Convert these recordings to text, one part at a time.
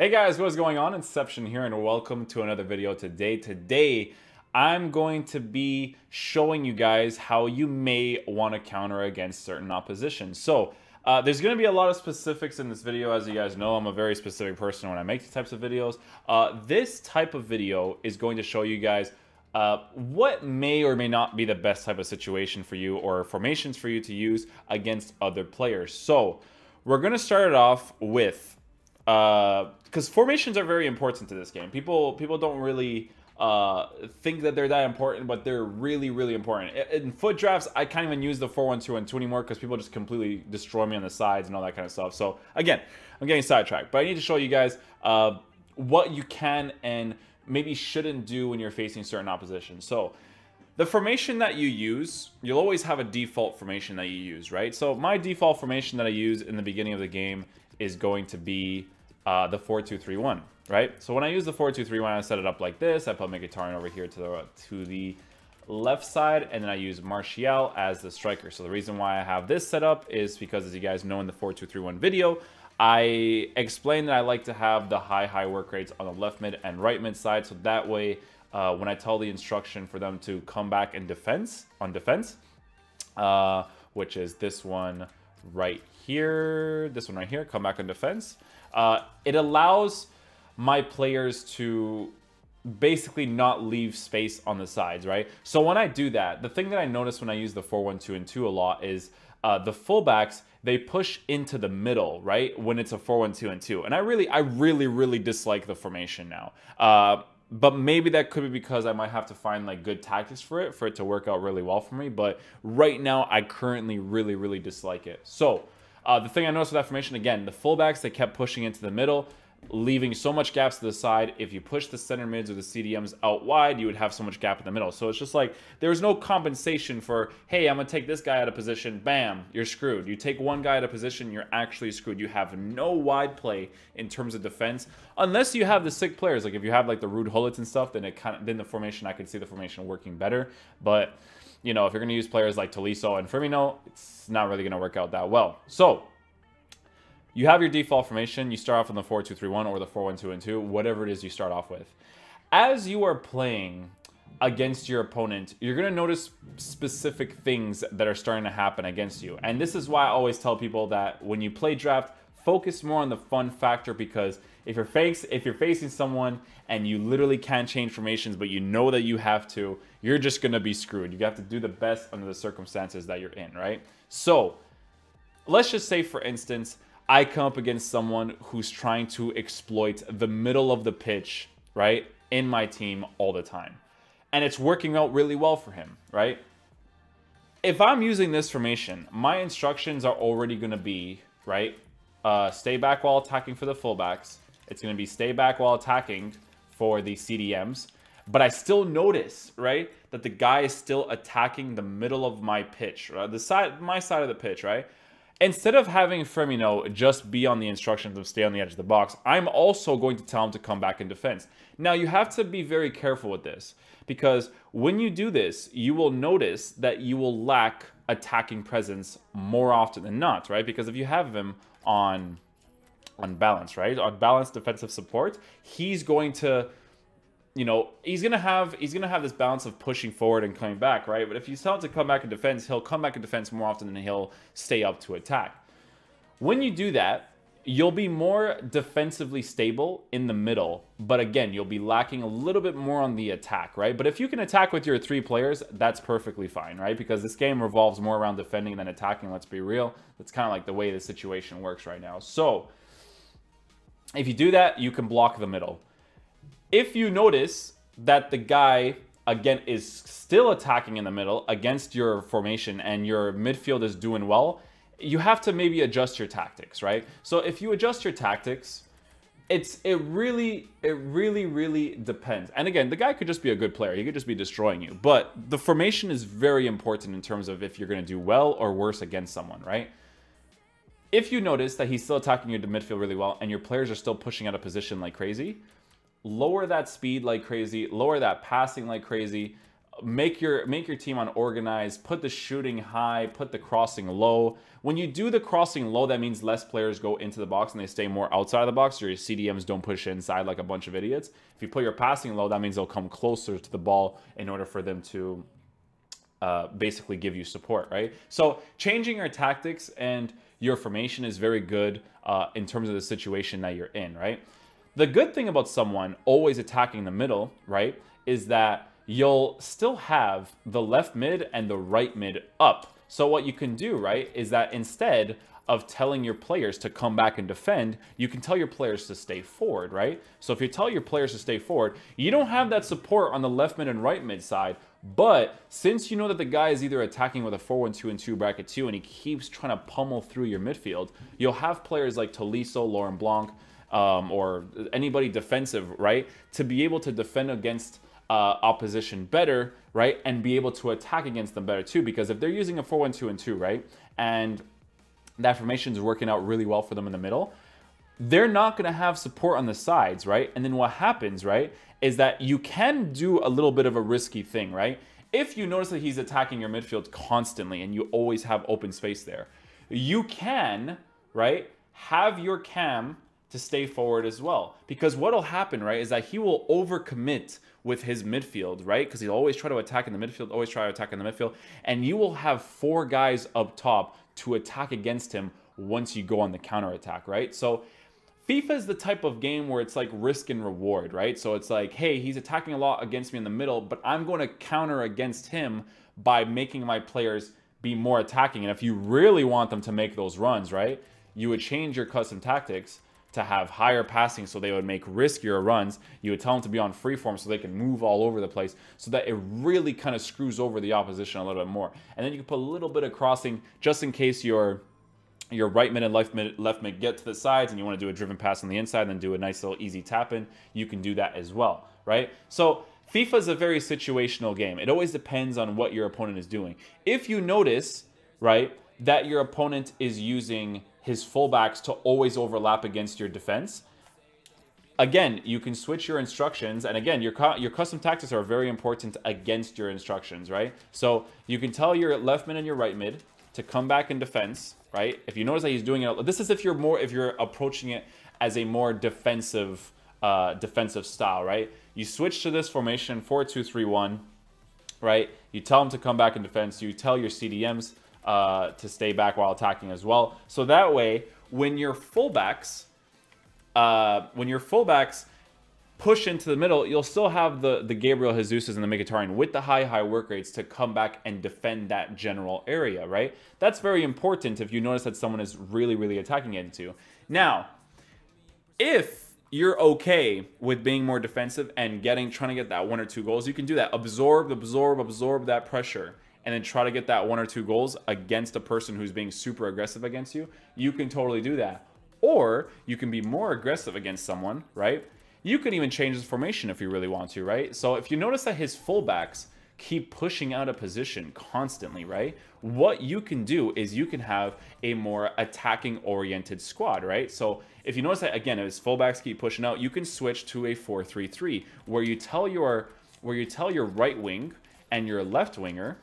Hey guys, what's going on? Inception here and welcome to another video today. Today, I'm going to be showing you guys how you may want to counter against certain opposition. So, there's going to be a lot of specifics in this video. As you guys know, I'm a very specific person when I make these types of videos. This type of video is going to show you guys what may or may not be the best type of situation for you or formations for you to use against other players. So, we're going to start it off with... because formations are very important to this game. People don't really think that they're that important, but they're really important. In foot drafts, I can't even use the 4-1-2 and 2 anymore because people just completely destroy me on the sides and all that kind of stuff. So again, I'm getting sidetracked, but I need to show you guys what you can and maybe shouldn't do when you're facing certain opposition. So the formation that you use, you'll always have a default formation that you use, right? So my default formation that I use in the beginning of the game is going to be the 4-2-3-1, right? So when I use the 4-2-3-1, I set it up like this. I put Mkhitaryan over here to the left side, and then I use Martial as the striker. So the reason why I have this set up is because, as you guys know in the 4-2-3-1 video, I explained that I like to have the high work rates on the left mid and right mid side, so that way when I tell the instruction for them to come back in defense, which is this one right here, come back on defense, it allows my players to basically not leave space on the sides, right? So when I do that, the thing that I notice when I use the 4-1-2 and 2 a lot is the fullbacks, they push into the middle, right? When it's a 4-1-2 and 2. And I really dislike the formation now. But maybe that could be because I might have to find like good tactics for it to work out really well for me. But right now, I currently really dislike it. So the thing I noticed with that formation, again, the fullbacks, they kept pushing into the middle, leaving so much gaps to the side. If you push the center mids or the CDMs out wide, you would have so much gap in the middle. So it's just like, there's no compensation for, hey, I'm going to take this guy out of position. Bam, you're screwed. You take one guy out of position, you're actually screwed. You have no wide play in terms of defense, unless you have the sick players. Like if you have like the Rude Hullets and stuff, then then the formation, I could see the formation working better. But you know, if you're going to use players like Tolisso and Firmino, it's not really going to work out that well. So you have your default formation. You start off on the 4-2-3-1 or the 4-1-2 and 2, whatever it is you start off with. As you are playing against your opponent, you're going to notice specific things that are starting to happen against you. And this is why I always tell people that when you play draft, focus more on the fun factor, because if you're facing someone and you literally can't change formations, but you know that you have to, you're just going to be screwed. You have to do the best under the circumstances that you're in, right? So let's just say, for instance, I come up against someone who's trying to exploit the middle of the pitch, right, in my team all the time. And it's working out really well for him, right? If I'm using this formation, my instructions are already going to be, right, stay back while attacking for the fullbacks. It's going to be stay back while attacking for the CDMs. But I still notice, right, that the guy is still attacking the middle of my pitch, right? My side of the pitch, right? Instead of having Firmino just be on the instructions of stay on the edge of the box, I'm also going to tell him to come back in defense. Now, you have to be very careful with this, because when you do this, you will notice that you will lack attacking presence more often than not, right? Because if you have him on balance, right? On balanced defensive support, he's going to, you know, he's gonna have this balance of pushing forward and coming back, right? But if you tell him to come back in defense, he'll come back in defense more often than he'll stay up to attack. When you do that, you'll be more defensively stable in the middle, but again, you'll be lacking a little bit more on the attack, right? But if you can attack with your 3 players, that's perfectly fine, right? Because this game revolves more around defending than attacking, let's be real. That's kind of like the way the situation works right now. So if you do that, you can block the middle. If you notice that the guy, again, is still attacking in the middle against your formation and your midfield is doing well, you have to maybe adjust your tactics, right? So if you adjust your tactics, it really depends. And again, the guy could just be a good player. He could just be destroying you. But the formation is very important in terms of if you're going to do well or worse against someone, right? If you notice that he's still attacking your midfield really well and your players are still pushing out of position like crazy, lower that speed like crazy, lower that passing like crazy, make your team unorganized, put the shooting high, put the crossing low. When you do the crossing low, that means less players go into the box and they stay more outside of the box. Your CDMs don't push inside like a bunch of idiots. If you put your passing low, that means they'll come closer to the ball in order for them to basically give you support, right? So changing your tactics and your formation is very good in terms of the situation that you're in, right? The good thing about someone always attacking the middle, right, is that you'll still have the left mid and the right mid up. So what you can do, right, is that instead of telling your players to come back and defend, you can tell your players to stay forward, right? So if you tell your players to stay forward, you don't have that support on the left mid and right mid side. But since you know that the guy is either attacking with a 4-1-2 and 2 bracket 2 and he keeps trying to pummel through your midfield, you'll have players like Tolisso, Laurent Blanc, or anybody defensive, right, to be able to defend against opposition better, right, and be able to attack against them better too. Because if they're using a 4-1-2 and 2, right, and that formation is working out really well for them in the middle, they're not going to have support on the sides, right? And then what happens, right, is that you can do a little bit of a risky thing, right? If you notice that he's attacking your midfield constantly and you always have open space there, you can, right, have your cam to stay forward as well. Because what'll happen, right, is that he will overcommit with his midfield, right? Because he'll always try to attack in the midfield, and you will have 4 guys up top to attack against him once you go on the counter attack, right? So FIFA is the type of game where it's like risk and reward, right? So it's like, hey, he's attacking a lot against me in the middle, but I'm going to counter against him by making my players be more attacking. And if you really want them to make those runs, right, you would change your custom tactics to have higher passing so they would make riskier runs. You would tell them to be on freeform so they can move all over the place, so that it really kind of screws over the opposition a little bit more. And then you can put a little bit of crossing just in case your right mid and left mid get to the sides and you want to do a driven pass on the inside and then do a nice little easy tap in. You can do that as well, right? So FIFA is a very situational game. It always depends on what your opponent is doing. If you notice, right, that your opponent is using his fullbacks to always overlap against your defense, again, you can switch your instructions. And again, your custom tactics are very important against your instructions, right? So you can tell your left mid and your right mid to come back in defense, right? If you notice that he's doing it, this is if you're approaching it as a more defensive style, right? You switch to this formation 4-2-3-1, right? You tell him to come back in defense. You tell your CDMs to stay back while attacking as well. So that way, when your fullbacks push into the middle, you'll still have the Gabriel Jesus's and the Mkhitaryan with the high work rates to come back and defend that general area, right? That's very important if you notice that someone is really attacking into. Now, if you're okay with being more defensive and trying to get that 1 or 2 goals, you can do that. Absorb that pressure, and then try to get that 1 or 2 goals against a person who's being super aggressive against you. You can totally do that. Or you can be more aggressive against someone, right? You can even change his formation if you really want to, right? So if you notice that his fullbacks keep pushing out of position constantly, right? What you can do is you can have a more attacking-oriented squad, right? So if you notice that, again, his fullbacks keep pushing out, you can switch to a 4-3-3, where you tell your right wing and your left winger,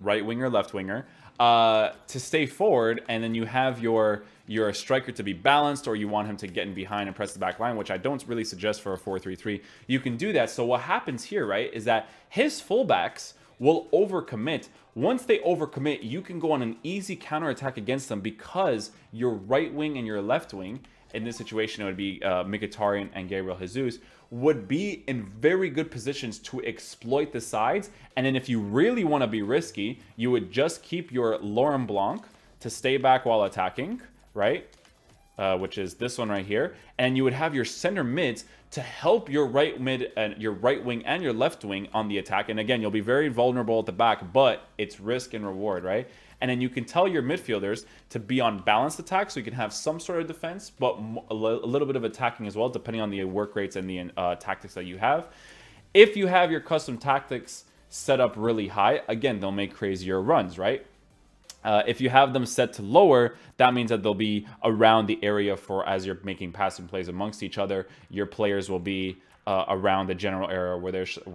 to stay forward, and then you have your striker to be balanced, or you want him to get in behind and press the back line, which I don't really suggest for a 4-3-3. You can do that. So what happens here, right, is that his fullbacks will overcommit. Once they overcommit, you can go on an easy counterattack against them, because your right wing and your left wing, in this situation it would be Mkhitaryan and Gabriel Jesus, would be in very good positions to exploit the sides. And then if you really want to be risky, you would just keep your Laurent Blanc to stay back while attacking, right? Which is this one right here. And you would have your center mids to help your right mid and your right wing and your left wing on the attack. And again, you'll be very vulnerable at the back, but it's risk and reward, right? And then you can tell your midfielders to be on balanced attack, so you can have some sort of defense, but a little bit of attacking as well, depending on the work rates and the tactics that you have. If you have your custom tactics set up really high, again, they'll make crazier runs, right? If you have them set to lower, that means that they'll be around the area for as you're making passing plays amongst each other. Your players will be around the general area where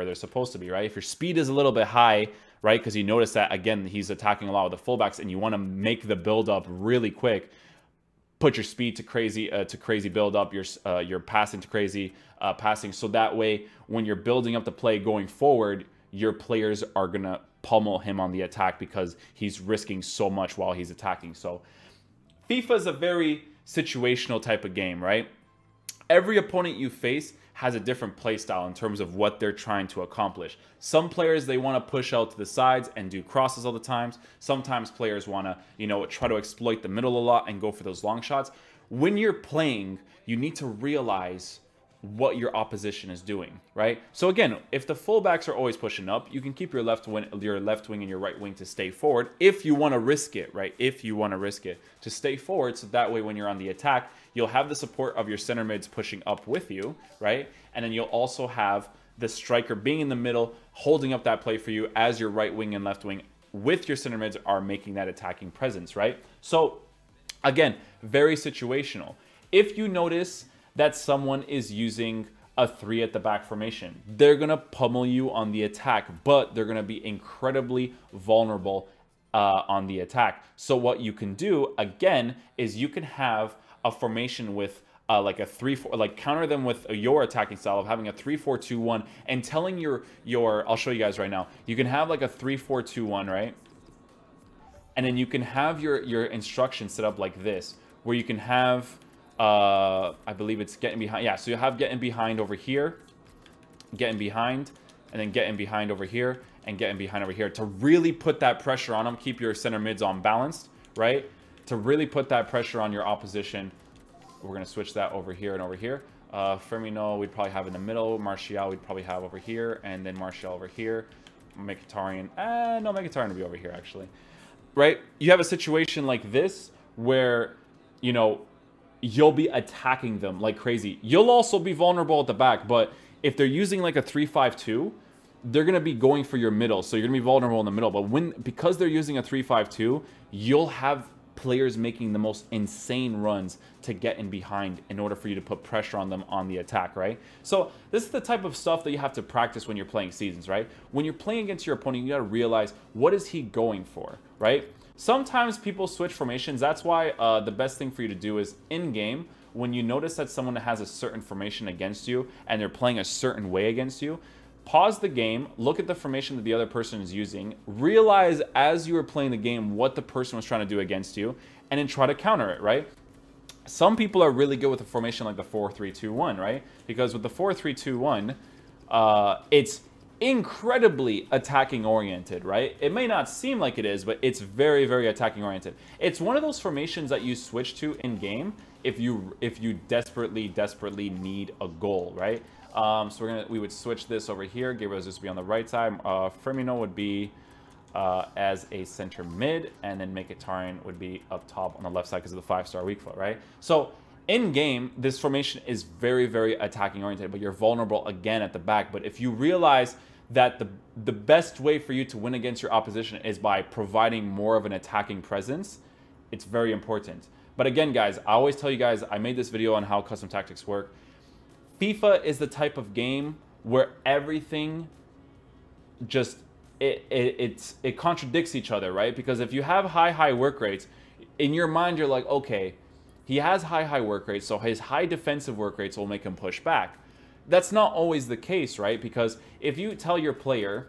they're supposed to be, right? If your speed is a little bit high, right, because you notice that, again, he's attacking a lot with the fullbacks and you want to make the build up really quick, put your speed to crazy build up, your passing to crazy passing, so that way when you're building up the play going forward, your players are going to pummel him on the attack because he's risking so much while he's attacking. So FIFA is a very situational type of game, right? Every opponent you face has a different play style in terms of what they're trying to accomplish. Some players, they want to push out to the sides and do crosses all the times. Sometimes players want to, you know, try to exploit the middle a lot and go for those long shots. When you're playing, you need to realize what your opposition is doing, right? So again, if the fullbacks are always pushing up, you can keep your left wing and your right wing to stay forward if you want to risk it, right? If you want to risk it to stay forward, so that way when you're on the attack, you'll have the support of your center mids pushing up with you, right? And then you'll also have the striker being in the middle, holding up that play for you as your right wing and left wing with your center mids are making that attacking presence, right? So again, very situational. If you notice that someone is using a 3 at the back formation, they're going to pummel you on the attack, but they're going to be incredibly vulnerable on the attack. So what you can do, again, is you can have a formation with like a 3-4, like counter them with your attacking style of having a 3-4-2-1 and telling your I'll show you guys right now. You can have like a 3-4-2-1, right? And then you can have your instructions set up like this, where you can have I believe it's getting behind. Yeah, so you have getting behind over here, getting behind, and then getting behind over here, and getting behind over here to really put that pressure on them. Keep your center mids on balanced, right? To really put that pressure on your opposition. We're going to switch that over here and over here. Firmino we'd probably have in the middle. Martial we'd probably have over here, and then Martial over here. Mkhitaryan, no, Mkhitaryan would be over here actually, right? You have a situation like this where, you know, you'll be attacking them like crazy. You'll also be vulnerable at the back, but if they're using like a 3-5-2, they're going to be going for your middle, so you're going to be vulnerable in the middle. But because they're using a 3-5-2, you'll have players making the most insane runs to get in behind in order for you to put pressure on them on the attack, right? So this is the type of stuff that you have to practice when you're playing seasons, right? When you're playing against your opponent, you got to realize, what is he going for, right? Sometimes people switch formations. That's why the best thing for you to do is in-game, when you notice that someone has a certain formation against you and they're playing a certain way against you, pause the game, look at the formation that the other person is using, realize as you were playing the game what the person was trying to do against you, and then try to counter it, right? Some people are really good with a formation like the 4-3-2-1, right? Because with the 4-3-2-1, it's incredibly attacking oriented, right? It may not seem like it is, but it's very, very attacking oriented. It's one of those formations that you switch to in game if you desperately need a goal, right? So we would switch this over here. Gabriel's just be on the right side. Firmino would be as a center mid, and then Mkhitaryan would be up top on the left side because of the 5-star weak foot, right? So in game, this formation is very, very attacking oriented, but you're vulnerable again at the back. But if you realize that the best way for you to win against your opposition is by providing more of an attacking presence, it's very important. But again, guys, I always tell you guys, I made this video on how custom tactics work. FIFA is the type of game where everything just it contradicts each other, right? Because if you have high work rates, in your mind you're like, okay, he has high work rates, so his high defensive work rates will make him push back. That's not always the case, right? Because if you tell your player,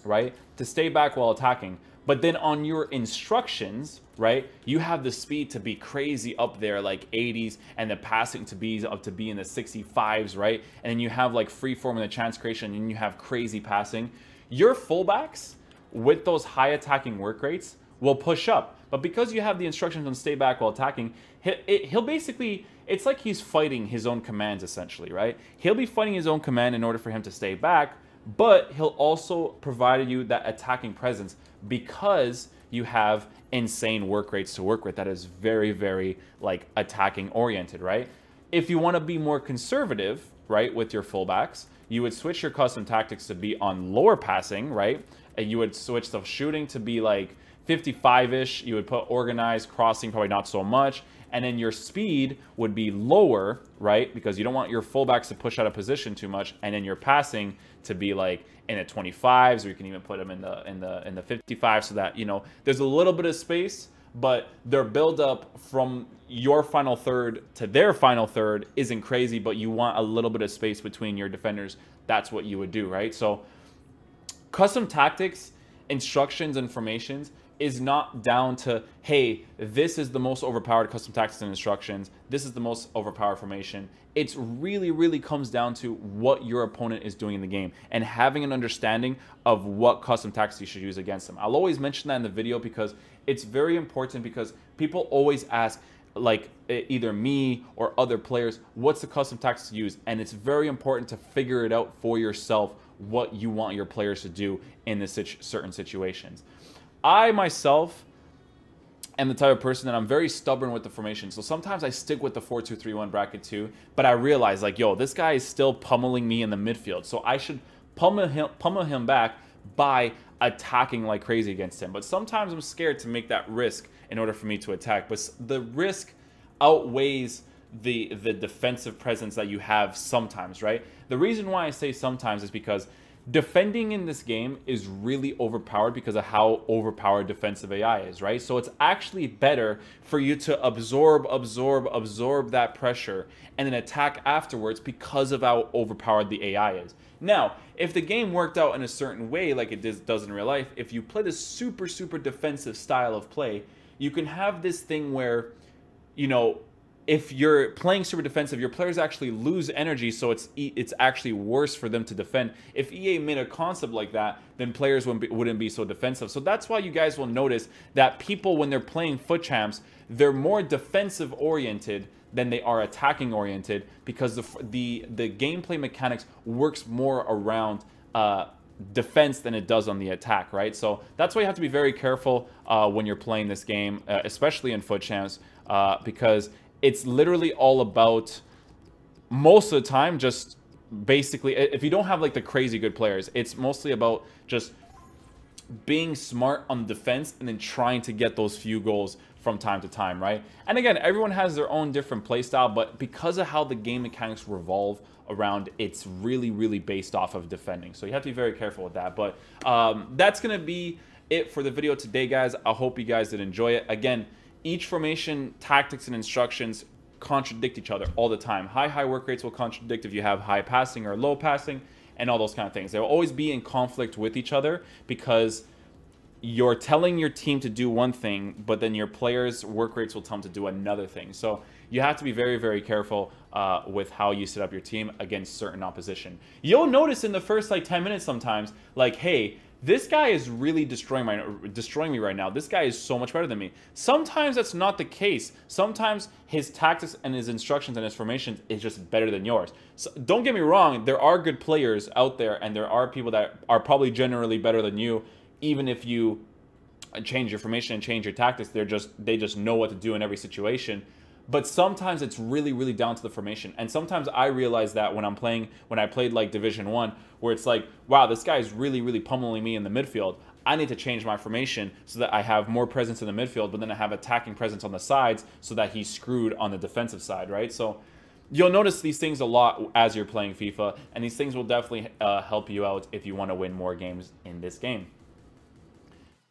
right, to stay back while attacking, but then on your instructions, right, you have the speed to be crazy up there, like 80s, and the passing to be up to be in the 65s, right? And then you have like free form in the chance creation, and you have crazy passing. Your fullbacks with those high attacking work rates will push up. But because you have the instructions on stay back while attacking, he'll basically, it's like he's fighting his own commands essentially, right? He'll be fighting his own command in order for him to stay back, but he'll also provide you that attacking presence because you have insane work rates to work with that is very, very like attacking oriented, right? If you want to be more conservative, right, with your fullbacks, you would switch your custom tactics to be on lower passing, right? And you would switch the shooting to be like 55-ish, you would put organized, crossing probably not so much. And then your speed would be lower, right? Because you don't want your fullbacks to push out of position too much. And then your passing to be like in the 25s, or you can even put them in the 55, so that, you know, there's a little bit of space, but their build up from your final third to their final third isn't crazy, but you want a little bit of space between your defenders. That's what you would do, right? So custom tactics, instructions, and formations is not down to, hey, this is the most overpowered custom tactics and instructions, this is the most overpowered formation. It's really comes down to what your opponent is doing in the game and having an understanding of what custom tactics you should use against them. I'll always mention that in the video because it's very important, because people always ask, like, either me or other players, what's the custom tactics to use? And it's very important to figure it out for yourself, what you want your players to do in this certain situations. I myself am the type of person that I'm very stubborn with the formation. So sometimes I stick with the 4-2-3-1 bracket too, but I realize, like, yo, this guy is still pummeling me in the midfield. So I should pummel him back by attacking like crazy against him. But sometimes I'm scared to make that risk in order for me to attack. But the risk outweighs the defensive presence that you have sometimes, right? The reason why I say sometimes is because defending in this game is really overpowered because of how overpowered defensive AI is, right? So it's actually better for you to absorb that pressure and then attack afterwards because of how overpowered the AI is. Now, if the game worked out in a certain way, like it does in real life, if you play this super defensive style of play, you can have this thing where, you know, if you're playing super defensive, your players actually lose energy, so it's actually worse for them to defend. If EA made a concept like that, then players wouldn't be so defensive. So that's why you guys will notice that people, when they're playing FUT champs, they're more defensive oriented than they are attacking oriented, because the gameplay mechanics works more around defense than it does on the attack, right? So that's why you have to be very careful when you're playing this game, especially in FUT champs, because it's literally all about, most of the time, just basically, if you don't have like the crazy good players, it's mostly about just being smart on defense and then trying to get those few goals from time to time, right? And again, everyone has their own different play style, but because of how the game mechanics revolve around, it's really based off of defending. So you have to be very careful with that. But that's gonna be it for the video today, guys. I hope you guys did enjoy it. Again, each formation, tactics, and instructions contradict each other all the time. High work rates will contradict if you have high passing or low passing and all those kind of things. They'll always be in conflict with each other because you're telling your team to do one thing, but then your players' work rates will tell them to do another thing. So you have to be very careful with how you set up your team against certain opposition. You'll notice in the first like 10 minutes sometimes, like, hey, this guy is really destroying me right now. This guy is so much better than me. Sometimes that's not the case. Sometimes his tactics and his instructions and his formations is just better than yours. So don't get me wrong, there are good players out there, and there are people that are probably generally better than you. Even if you change your formation and change your tactics, they just know what to do in every situation. But sometimes it's really down to the formation. And sometimes I realize that when I played like Division 1, where it's like, wow, this guy is really pummeling me in the midfield. I need to change my formation so that I have more presence in the midfield, but then I have attacking presence on the sides so that he's screwed on the defensive side, right? So you'll notice these things a lot as you're playing FIFA, and these things will definitely help you out if you want to win more games in this game.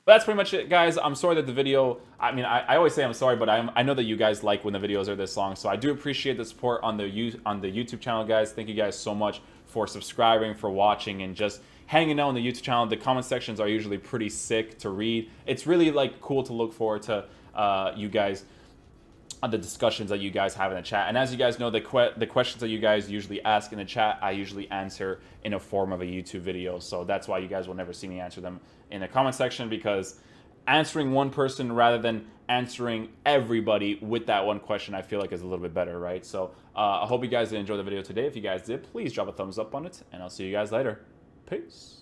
But that's pretty much it, guys. I'm sorry that the video, I mean, I always say I'm sorry, but I know that you guys like when the videos are this long, so I do appreciate the support on the YouTube channel, guys. Thank you guys so much for subscribing, for watching, and just hanging out on the YouTube channel. The comment sections are usually pretty sick to read. It's really like cool to look forward to you guys, the discussions that you guys have in the chat. And as you guys know, the questions that you guys usually ask in the chat, I usually answer in a form of a YouTube video. So that's why you guys will never see me answer them in the comment section, because answering one person rather than answering everybody with that one question, I feel like is a little bit better, right? So I hope you guys did enjoy the video today. If you guys did, please drop a thumbs up on it, and I'll see you guys later. Peace.